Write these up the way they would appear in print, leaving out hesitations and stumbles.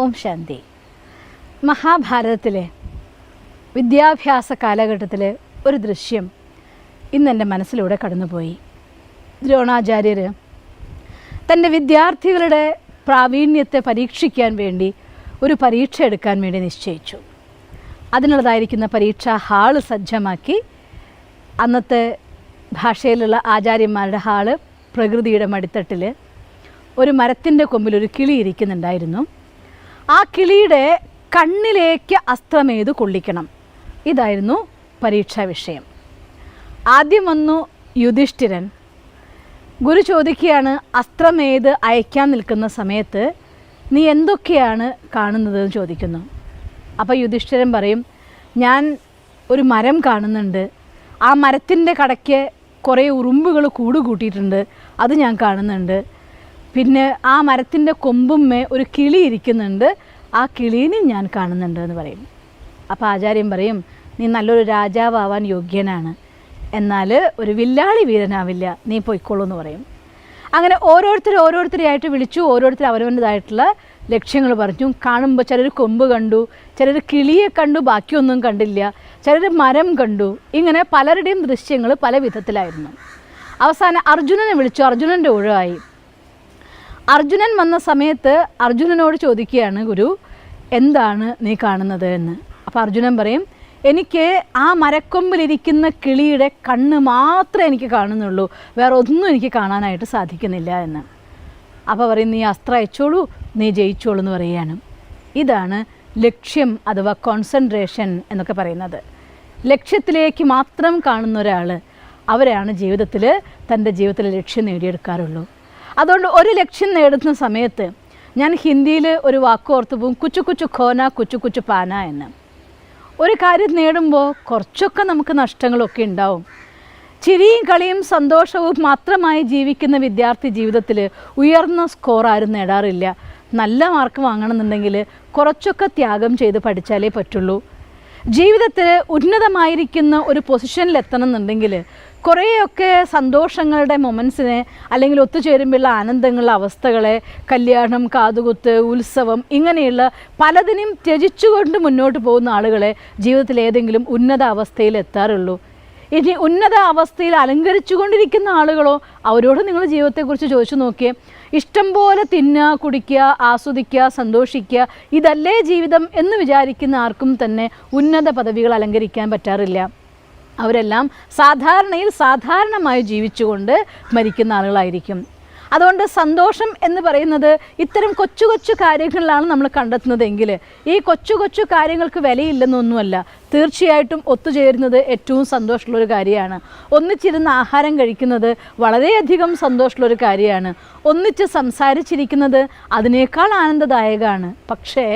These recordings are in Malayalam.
ഓം ശാന്തി. മഹാഭാരതത്തിലെ വിദ്യാഭ്യാസ കാലഘട്ടത്തിലെ ഒരു ദൃശ്യം ഇന്നെൻ്റെ മനസ്സിലൂടെ കടന്നുപോയി. ദ്രോണാചാര്യർ തൻ്റെ വിദ്യാർത്ഥികളുടെ പ്രാവീണ്യത്തെ പരീക്ഷിക്കാൻ വേണ്ടി ഒരു പരീക്ഷ എടുക്കാൻ വേണ്ടി നിശ്ചയിച്ചു. അതിനുള്ളതായിരിക്കുന്ന പരീക്ഷാ ഹാള് സജ്ജമാക്കി. അന്നത്തെ ഭാഷയിലുള്ള ആചാര്യന്മാരുടെ ഹാള് പ്രകൃതിയുടെ മടിത്തട്ടിൽ ഒരു മരത്തിൻ്റെ കൊമ്പിൽ ഒരു കിളി ഇരിക്കുന്നുണ്ടായിരുന്നു. ആ കിളിയുടെ കണ്ണിലേക്ക് അസ്ത്രമേത് കൊള്ളിക്കണം, ഇതായിരുന്നു പരീക്ഷാ വിഷയം. ആദ്യം വന്നു യുധിഷ്ഠിരൻ. ഗുരു ചോദിക്കുകയാണ്, അസ്ത്രമേത് അയക്കാൻ നിൽക്കുന്ന സമയത്ത് നീ എന്തൊക്കെയാണ് കാണുന്നതെന്ന് ചോദിക്കുന്നു. അപ്പോൾ യുധിഷ്ഠിരൻ പറയും, ഞാൻ ഒരു മരം കാണുന്നുണ്ട്, ആ മരത്തിൻ്റെ കടയ്ക്ക് കുറേ ഉറുമ്പുകൾ കൂട് കൂട്ടിയിട്ടുണ്ട്, അത് ഞാൻ കാണുന്നുണ്ട്. പിന്നെ ആ മരത്തിൻ്റെ കൊമ്പുമ്മേ ഒരു കിളി ഇരിക്കുന്നുണ്ട്, ആ കിളീനെ ഞാൻ കാണുന്നുണ്ട് എന്ന് പറയും. അപ്പോൾ ആചാര്യൻ പറയും, നീ നല്ലൊരു രാജാവാൻ യോഗ്യനാണ്, എന്നാൽ ഒരു വില്ലാളി വീരനാവില്ല, നീ പൊയ്ക്കോളൂ എന്ന് പറയും. അങ്ങനെ ഓരോരുത്തരെയായിട്ട് വിളിച്ചു. ഓരോരുത്തർ അവരവൻ്റെതായിട്ടുള്ള ലക്ഷ്യങ്ങൾ പറഞ്ഞു. കാണുമ്പോൾ ചിലർ കൊമ്പ് കണ്ടു, ചിലർ കിളിയെ കണ്ടു, ബാക്കിയൊന്നും കണ്ടില്ല, ചിലർ മരം കണ്ടു. ഇങ്ങനെ പലരുടെയും ദൃശ്യങ്ങൾ പല വിധത്തിലായിരുന്നു. അവസാനം അർജുനനെ വിളിച്ചു. അർജുനൻ്റെ ഒഴിവായി. അർജുനൻ വന്ന സമയത്ത് അർജുനനോട് ചോദിക്കുകയാണ് ഗുരു, എന്താണ് നീ കാണുന്നത് എന്ന്. അപ്പോൾ അർജുനൻ പറയും, എനിക്ക് ആ മരക്കൊമ്പിലിരിക്കുന്ന കിളിയുടെ കണ്ണ് മാത്രമേ എനിക്ക് കാണുന്നുള്ളൂ, വേറെ ഒന്നും എനിക്ക് കാണാനായിട്ട് സാധിക്കുന്നില്ല എന്ന്. അപ്പോൾ പറയും, നീ അസ്ത്രം അയച്ചോളൂ, നീ ജയിച്ചോളൂ എന്ന് പറയുകയാണ്. ഇതാണ് ലക്ഷ്യം അഥവാ കോൺസെൻട്രേഷൻ എന്നൊക്കെ പറയുന്നത്. ലക്ഷ്യത്തിലേക്ക് മാത്രം കാണുന്ന ഒരാൾ, അവരാണ് ജീവിതത്തിൽ തൻ്റെ ജീവിതത്തിലെ ലക്ഷ്യം നേടിയെടുക്കാറുള്ളൂ. അതുകൊണ്ട് ഒരു ലക്ഷ്യം നേടുന്ന സമയത്ത് ഞാൻ ഹിന്ദിയിൽ ഒരു വാക്ക് ഓർത്ത് പോകും, കുച്ചു കുച്ചു ഖോന കുച്ചു കുച്ചു പാന എന്ന്. ഒരു കാര്യം നേടുമ്പോൾ കുറച്ചൊക്കെ നമുക്ക് നഷ്ടങ്ങളൊക്കെ ഉണ്ടാവും. ചിരിയും കളിയും സന്തോഷവും മാത്രമായി ജീവിക്കുന്ന വിദ്യാർത്ഥി ജീവിതത്തിൽ ഉയർന്ന സ്കോർ ആരും നേടാറില്ല. നല്ല മാർക്ക് വാങ്ങണമെന്നുണ്ടെങ്കിൽ കുറച്ചൊക്കെ ത്യാഗം ചെയ്ത് പഠിച്ചാലേ പറ്റുള്ളൂ. ജീവിതത്തിൽ ഉന്നതമായിരിക്കുന്ന ഒരു പൊസിഷനിലെത്തണം എന്നുണ്ടെങ്കിൽ കുറേയൊക്കെ സന്തോഷങ്ങളുടെ മൊമെൻറ്റ്സിനെ അല്ലെങ്കിൽ ഒത്തുചേരുമ്പോഴുള്ള ആനന്ദങ്ങളുടെ അവസ്ഥകളെ, കല്യാണം, കാതുകുത്ത്, ഉത്സവം, ഇങ്ങനെയുള്ള പലതിനും ത്യജിച്ചുകൊണ്ട് മുന്നോട്ട് പോകുന്ന ആളുകളെ ജീവിതത്തിൽ ഏതെങ്കിലും ഉന്നത അവസ്ഥയിൽ എത്താറുള്ളൂ. ഇനി ഉന്നത അവസ്ഥയിൽ അലങ്കരിച്ചു കൊണ്ടിരിക്കുന്ന ആളുകളോ, അവരോട് നിങ്ങൾ ജീവിതത്തെക്കുറിച്ച് ചോദിച്ചു നോക്കിയേ. ഇഷ്ടം പോലെ തിന്നുക, കുടിക്കുക, ആസ്വദിക്കുക, സന്തോഷിക്കുക, ഇതല്ലേ ജീവിതം എന്ന് വിചാരിക്കുന്ന ആർക്കും തന്നെ ഉന്നത പദവികൾ അലങ്കരിക്കാൻ പറ്റാറില്ല. അവരെല്ലാം സാധാരണമായി ജീവിച്ചുകൊണ്ട് മരിക്കുന്ന ആളുകളായിരിക്കും. അതുകൊണ്ട് സന്തോഷം എന്ന് പറയുന്നത് ഇത്തരം കൊച്ചു കൊച്ചു കാര്യങ്ങളിലാണ് നമ്മൾ കണ്ടെത്തുന്നതെങ്കിൽ ഈ കൊച്ചു കൊച്ചു കാര്യങ്ങൾക്ക് വിലയില്ലെന്നൊന്നുമല്ല. തീർച്ചയായിട്ടും ഒത്തുചേരുന്നത് ഏറ്റവും സന്തോഷമുള്ളൊരു കാര്യമാണ്. ഒന്നിച്ചിരുന്ന് ആഹാരം കഴിക്കുന്നത് വളരെയധികം സന്തോഷമുള്ളൊരു കാര്യമാണ്. ഒന്നിച്ച് സംസാരിച്ചിരിക്കുന്നത് അതിനേക്കാൾ ആനന്ദദായകമാണ്. പക്ഷേ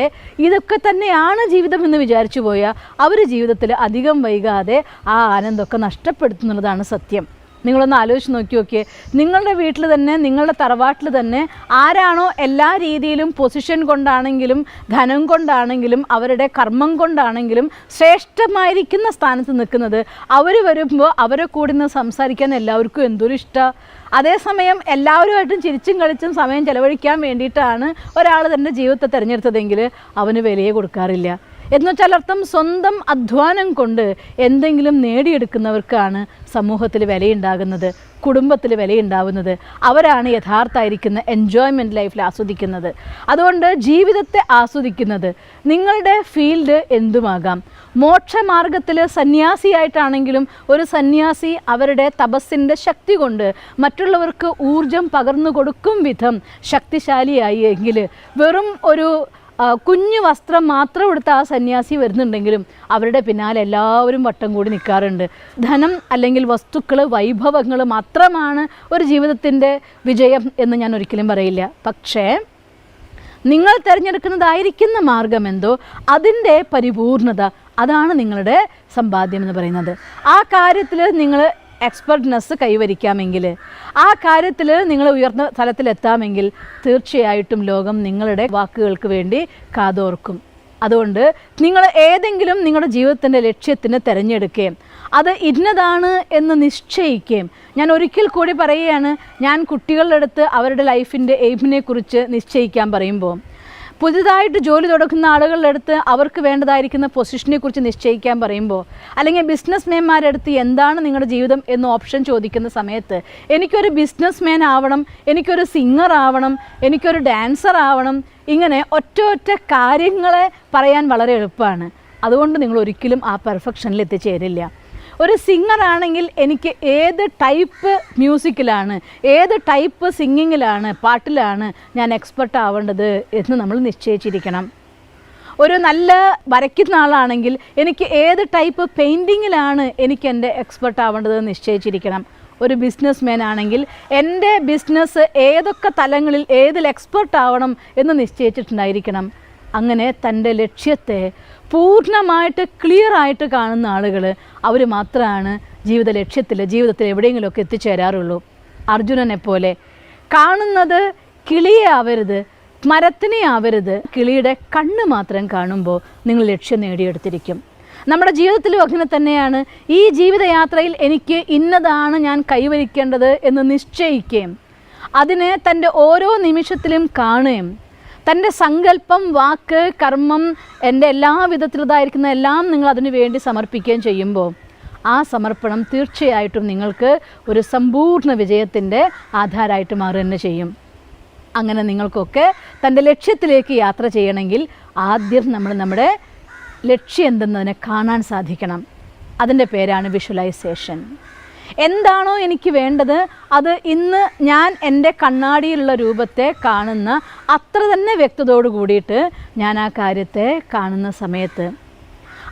ഇതൊക്കെ തന്നെയാണ് ജീവിതം എന്ന് വിചാരിച്ചു പോയാൽ അവർ ജീവിതത്തിൽ അധികം വൈകാതെ ആ ആനന്ദമൊക്കെ നഷ്ടപ്പെടുത്തുന്നതാണ് സത്യം. നിങ്ങളൊന്ന് ആലോചിച്ച് നോക്കിയേ. നിങ്ങളുടെ വീട്ടിൽ തന്നെ, നിങ്ങളുടെ തറവാട്ടിൽ തന്നെ ആരാണോ എല്ലാ രീതിയിലും പൊസിഷൻ കൊണ്ടാണെങ്കിലും ധനം കൊണ്ടാണെങ്കിലും അവരുടെ കർമ്മം കൊണ്ടാണെങ്കിലും ശ്രേഷ്ഠമായിരിക്കുന്ന സ്ഥാനത്ത് നിൽക്കുന്നത്, അവർ വരുമ്പോൾ അവരെ കൂടി നിന്ന് സംസാരിക്കാൻ എല്ലാവർക്കും എന്തൊരു ഇഷ്ടമാണ്. അതേസമയം എല്ലാവരുമായിട്ടും ചിരിച്ചും കളിച്ചും സമയം ചെലവഴിക്കാൻ വേണ്ടിയിട്ടാണ് ഒരാൾ തൻ്റെ ജീവിതത്തെ തിരഞ്ഞെടുത്തതെങ്കിൽ അവന് വിലയെ കൊടുക്കാറില്ല. എന്നുവെച്ചാൽ അർത്ഥം സ്വന്തം അധ്വാനം കൊണ്ട് എന്തെങ്കിലും നേടിയെടുക്കുന്നവർക്കാണ് സമൂഹത്തിൽ വിലയുണ്ടാകുന്നത്, കുടുംബത്തിൽ വിലയുണ്ടാവുന്നത്. അവരാണ് യഥാർത്ഥമായിരിക്കുന്ന എൻജോയ്മെൻറ്റ് ലൈഫിൽ ആസ്വദിക്കുന്നത്. അതുകൊണ്ട് ജീവിതത്തെ ആസ്വദിക്കുന്നത് നിങ്ങളുടെ ഫീൽഡ് എന്തുമാകാം. മോക്ഷമാർഗത്തിൽ സന്യാസിയായിട്ടാണെങ്കിലും ഒരു സന്യാസി അവരുടെ തപസ്സിൻ്റെ ശക്തി കൊണ്ട് മറ്റുള്ളവർക്ക് ഊർജം പകർന്നു കൊടുക്കും വിധം ശക്തിശാലിയായി എങ്കിൽ വെറും ഒരു കുഞ്ഞു വസ്ത്രം മാത്രം എടുത്ത ആ സന്യാസി വരുന്നുണ്ടെങ്കിലും അവരുടെ പിന്നാലെ എല്ലാവരും വട്ടം കൂടി നിൽക്കാറുണ്ട്. ധനം അല്ലെങ്കിൽ വസ്തുക്കൾ, വൈഭവങ്ങൾ മാത്രമാണ് ഒരു ജീവിതത്തിൻ്റെ വിജയം എന്ന് ഞാൻ ഒരിക്കലും പറയില്ല. പക്ഷേ നിങ്ങൾ തിരഞ്ഞെടുക്കുന്നതായിരിക്കുന്ന മാർഗം എന്തോ അതിൻ്റെ പരിപൂർണത, അതാണ് നിങ്ങളുടെ സമ്പാദ്യം എന്ന് പറയുന്നത്. ആ കാര്യത്തിൽ നിങ്ങൾ എക്സ്പെർട്ട്നെസ് കൈവരിക്കാമെങ്കിൽ, ആ കാര്യത്തിൽ നിങ്ങൾ ഉയർന്ന തലത്തിലെത്താമെങ്കിൽ തീർച്ചയായിട്ടും ലോകം നിങ്ങളുടെ വാക്കുകൾക്ക് വേണ്ടി കാതോർക്കും. അതുകൊണ്ട് നിങ്ങൾ ഏതെങ്കിലും നിങ്ങളുടെ ജീവിതത്തിൻ്റെ ലക്ഷ്യത്തിന് തിരഞ്ഞെടുക്കുകയും അത് ഇന്നതാണ് എന്ന് നിശ്ചയിക്കുകയും, ഞാൻ ഒരിക്കൽ കൂടി പറയുകയാണ്, ഞാൻ കുട്ടികളുടെ അടുത്ത് അവരുടെ ലൈഫിൻ്റെ എയിമിനെ കുറിച്ച് നിശ്ചയിക്കാൻ പറയുമ്പോൾ പുതുതായിട്ട് ജോലി തുടങ്ങുന്ന ആളുകളുടെ അടുത്ത് അവർക്ക് വേണ്ടതായിരിക്കുന്ന പൊസിഷനെ കുറിച്ച് നിശ്ചയിക്കാൻ പറയുമ്പോൾ, അല്ലെങ്കിൽ ബിസിനസ്മാൻമാരുടെ അടുത്ത് എന്താണ് നിങ്ങളുടെ ജീവിതം എന്ന് ഓപ്ഷൻ ചോദിക്കുന്ന സമയത്ത് എനിക്കൊരു ബിസിനസ്മാൻ ആവണം, എനിക്കൊരു സിംഗർ ആവണം, എനിക്കൊരു ഡാൻസർ ആവണം, ഇങ്ങനെ ഒറ്റ കാര്യങ്ങളെ പറയാൻ വളരെ എളുപ്പമാണ്. അതുകൊണ്ട് നിങ്ങൾ ഒരിക്കലും ആ പെർഫെക്ഷനിൽ എത്തിച്ചേരില്ല. ഒരു സിംഗർ ആണെങ്കിൽ എനിക്ക് ഏത് ടൈപ്പ് മ്യൂസിക്കിലാണ്, ഏത് ടൈപ്പ് സിംഗിങ്ങിലാണ്, പാട്ടിലാണ് ഞാൻ എക്സ്പെർട്ട് ആവേണ്ടത് എന്ന് നമ്മൾ നിശ്ചയിച്ചിരിക്കണം. ഒരു നല്ല വരയ്ക്കുന്ന ആളാണെങ്കിൽ എനിക്ക് ഏത് ടൈപ്പ് പെയിൻറ്റിങ്ങിലാണ് എനിക്ക് എൻ്റെ എക്സ്പെർട്ട് ആവേണ്ടത് നിശ്ചയിച്ചിരിക്കണം. ഒരു ബിസിനസ്മാൻ ആണെങ്കിൽ എൻ്റെ ബിസിനസ് ഏതൊക്കെ തലങ്ങളിൽ ഏതിൽ എക്സ്പെർട്ട് ആവണം എന്ന് നിശ്ചയിച്ചിട്ടുണ്ടായിരിക്കണം. അങ്ങനെ തൻ്റെ ലക്ഷ്യത്തെ പൂർണ്ണമായിട്ട് ക്ലിയറായിട്ട് കാണുന്ന ആളുകൾ അവർ മാത്രമാണ് ജീവിതത്തിൽ എവിടെയെങ്കിലുമൊക്കെ എത്തിച്ചേരാറുള്ളൂ. അർജുനനെ പോലെ കാണുന്നത് കിളിയെ ആവരുത്, മരത്തിനെ ആവരുത്, കിളിയുടെ കണ്ണ് മാത്രം കാണുമ്പോൾ നിങ്ങൾ ലക്ഷ്യം നേടിയെടുത്തിരിക്കും. നമ്മുടെ ജീവിതത്തിലും അങ്ങനെ തന്നെയാണ്. ഈ ജീവിതയാത്രയിൽ എനിക്ക് ഇന്നതാണ് ഞാൻ കൈവരിക്കേണ്ടത് എന്ന് നിശ്ചയിക്കുകയും അതിനെ തൻ്റെ ഓരോ നിമിഷത്തിലും കാണുകയും തൻ്റെ സങ്കല്പം, വാക്ക്, കർമ്മം, എൻ്റെ എല്ലാ വിധത്തിലുള്ളതായിരിക്കുന്ന എല്ലാം നിങ്ങൾ അതിനു വേണ്ടി സമർപ്പിക്കുകയും ചെയ്യുമ്പോൾ ആ സമർപ്പണം തീർച്ചയായിട്ടും നിങ്ങൾക്ക് ഒരു സമ്പൂർണ്ണ വിജയത്തിൻ്റെ ആധാരമായിട്ട് മാറുക തന്നെ ചെയ്യും. അങ്ങനെ നിങ്ങൾക്കൊക്കെ തൻ്റെ ലക്ഷ്യത്തിലേക്ക് യാത്ര ചെയ്യണമെങ്കിൽ ആദ്യം നമ്മുടെ ലക്ഷ്യം എന്തെന്നതിനെ കാണാൻ സാധിക്കണം. അതിൻ്റെ പേരാണ് വിഷ്വലൈസേഷൻ. എന്താണോ എനിക്ക് വേണ്ടത് അത് ഇന്ന് ഞാൻ എൻ്റെ കണ്ണാടിയിലുള്ള രൂപത്തെ കാണുന്ന അത്ര തന്നെ വ്യക്തതയോട് കൂടിയിട്ട് ഞാൻ ആ കാര്യത്തെ കാണുന്ന സമയത്ത്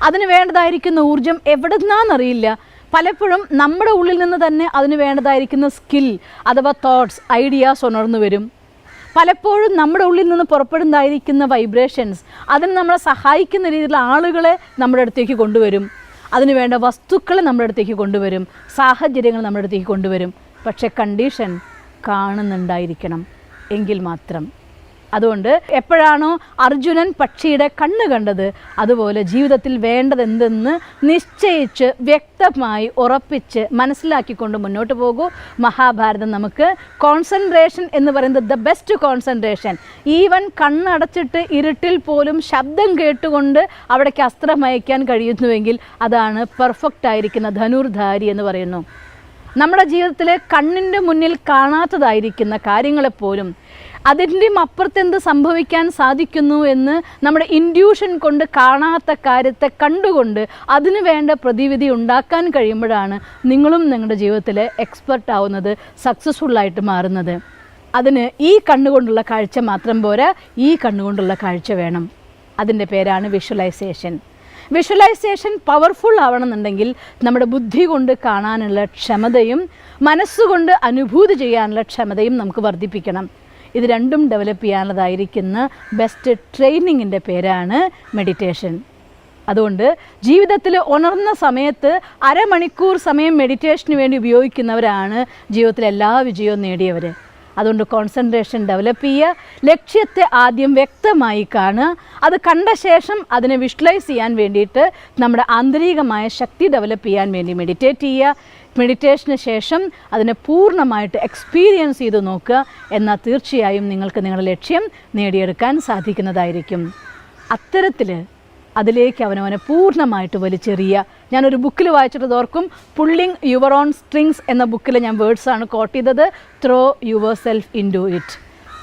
അതിന് വേണ്ടതായിരിക്കുന്ന ഊർജം എവിടെ നിന്നാണെന്നറിയില്ല. പലപ്പോഴും നമ്മുടെ ഉള്ളിൽ നിന്ന് തന്നെ അതിന് വേണ്ടതായിരിക്കുന്ന സ്കിൽ അഥവാ തോട്ട്സ്, ഐഡിയാസ് ഉണർന്നു വരും. പലപ്പോഴും നമ്മുടെ ഉള്ളിൽ നിന്ന് പുറപ്പെടുന്നതായിരിക്കുന്ന വൈബ്രേഷൻസ് അതിന് നമ്മളെ സഹായിക്കുന്ന രീതിയിലുള്ള ആളുകളെ നമ്മുടെ അടുത്തേക്ക് കൊണ്ടുവരും. അതിന് വേണ്ട വസ്തുക്കളെ നമ്മുടെ അടുത്തേക്ക് കൊണ്ടുവരും, സാഹചര്യങ്ങൾ നമ്മുടെ അടുത്തേക്ക് കൊണ്ടുവരും. പക്ഷേ കണ്ടീഷൻ കാണുന്നുണ്ടായിരിക്കണം എങ്കിൽ മാത്രം. അതുകൊണ്ട് എപ്പോഴാണോ അർജുനൻ പക്ഷിയുടെ കണ്ണ് കണ്ടത് അതുപോലെ ജീവിതത്തിൽ വേണ്ടതെന്തെന്ന് നിശ്ചയിച്ച് വ്യക്തമായി ഉറപ്പിച്ച് മനസ്സിലാക്കിക്കൊണ്ട് മുന്നോട്ട് പോകൂ. മഹാഭാരതം നമുക്ക് കോൺസെൻട്രേഷൻ എന്ന് പറയുന്നത് ദ ബെസ്റ്റ് കോൺസെൻട്രേഷൻ. ഈവൻ കണ്ണടച്ചിട്ട് ഇരുട്ടിൽ പോലും ശബ്ദം കേട്ടുകൊണ്ട് അവിടേക്ക് അസ്ത്രം അയക്കാൻ കഴിയുന്നുവെങ്കിൽ അതാണ് പെർഫെക്റ്റ് ആയിരിക്കുന്ന ധനുർധാരി എന്ന് പറയുന്നു. നമ്മുടെ ജീവിതത്തിൽ കണ്ണിൻ്റെ മുന്നിൽ കാണാത്തതായിരിക്കുന്ന കാര്യങ്ങളെപ്പോലും അതിൻ്റെയും അപ്പുറത്തെന്ത് സംഭവിക്കാൻ സാധിക്കുന്നു എന്ന് നമ്മുടെ ഇൻഡ്യൂഷൻ കൊണ്ട് കാണാത്ത കാര്യത്തെ കണ്ടുകൊണ്ട് അതിന് വേണ്ട പ്രതിവിധി ഉണ്ടാക്കാൻ കഴിയുമ്പോഴാണ് നിങ്ങളും നിങ്ങളുടെ ജീവിതത്തിൽ എക്സ്പെർട്ട് ആവുന്നത്, സക്സസ്ഫുള്ളായിട്ട് മാറുന്നത്. അതിന് ഈ കണ്ണുകൊണ്ടുള്ള കാഴ്ച മാത്രം പോരാ, ഈ കണ്ണുകൊണ്ടുള്ള കാഴ്ച വേണം. അതിൻ്റെ പേരാണ് വിഷ്വലൈസേഷൻ. വിഷ്വലൈസേഷൻ പവർഫുൾ ആവണമെന്നുണ്ടെങ്കിൽ നമ്മുടെ ബുദ്ധി കൊണ്ട് കാണാനുള്ള ക്ഷമതയും മനസ്സുകൊണ്ട് അനുഭൂതി ചെയ്യാനുള്ള ക്ഷമതയും നമുക്ക് വർദ്ധിപ്പിക്കണം. ഇത് രണ്ടും ഡെവലപ്പ് ചെയ്യാനുള്ളതായിരിക്കുന്ന ബെസ്റ്റ് ട്രെയിനിങ്ങിൻ്റെ പേരാണ് മെഡിറ്റേഷൻ. അതുകൊണ്ട് ജീവിതത്തിൽ ഉണർന്ന സമയത്ത് അരമണിക്കൂർ സമയം മെഡിറ്റേഷന് വേണ്ടി ഉപയോഗിക്കുന്നവരാണ് ജീവിതത്തിൽ എല്ലാ വിജയവും നേടിയവർ. അതുകൊണ്ട് കോൺസെൻട്രേഷൻ ഡെവലപ്പ് ചെയ്യുക, ലക്ഷ്യത്തെ ആദ്യം വ്യക്തമായി കാണുക, അത് കണ്ട ശേഷം അതിനെ വിഷ്വലൈസ് ചെയ്യാൻ വേണ്ടിയിട്ട് നമ്മുടെ ആന്തരികമായ ശക്തി ഡെവലപ്പ് ചെയ്യാൻ വേണ്ടി മെഡിറ്റേറ്റ് ചെയ്യുക. മെഡിറ്റേഷന് ശേഷം അതിനെ പൂർണ്ണമായിട്ട് എക്സ്പീരിയൻസ് ചെയ്ത് നോക്കുക. എന്നാൽ തീർച്ചയായും നിങ്ങൾക്ക് നിങ്ങളുടെ ലക്ഷ്യം നേടിയെടുക്കാൻ സാധിക്കുന്നതായിരിക്കും. അത്തരത്തിൽ അതിലേക്ക് അവനവനെ പൂർണ്ണമായിട്ട് വലിച്ചെറിയുക. ഞാനൊരു ബുക്കിൽ വായിച്ചിട്ട് ഓർക്കും, പുള്ളിങ് യുവർ ഓൺ സ്ട്രിങ്സ് എന്ന ബുക്കിൽ ഞാൻ വേർഡ്സാണ് കോട്ട് ചെയ്തത്. Throw yourself into it.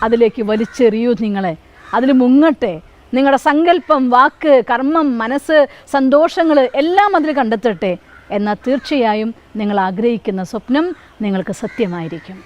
അതിലേക്ക് വലിച്ചെറിയൂ നിങ്ങളെ, അതിൽ മുങ്ങട്ടെ. നിങ്ങളുടെ സങ്കല്പം, വാക്ക്, കർമ്മം, മനസ്സ്, സന്തോഷങ്ങൾ എല്ലാം അതിൽ കണ്ടെത്തട്ടെ. എന്നാൽ തീർച്ചയായും നിങ്ങൾ ആഗ്രഹിക്കുന്ന സ്വപ്നം നിങ്ങൾക്ക് സത്യമായിരിക്കും.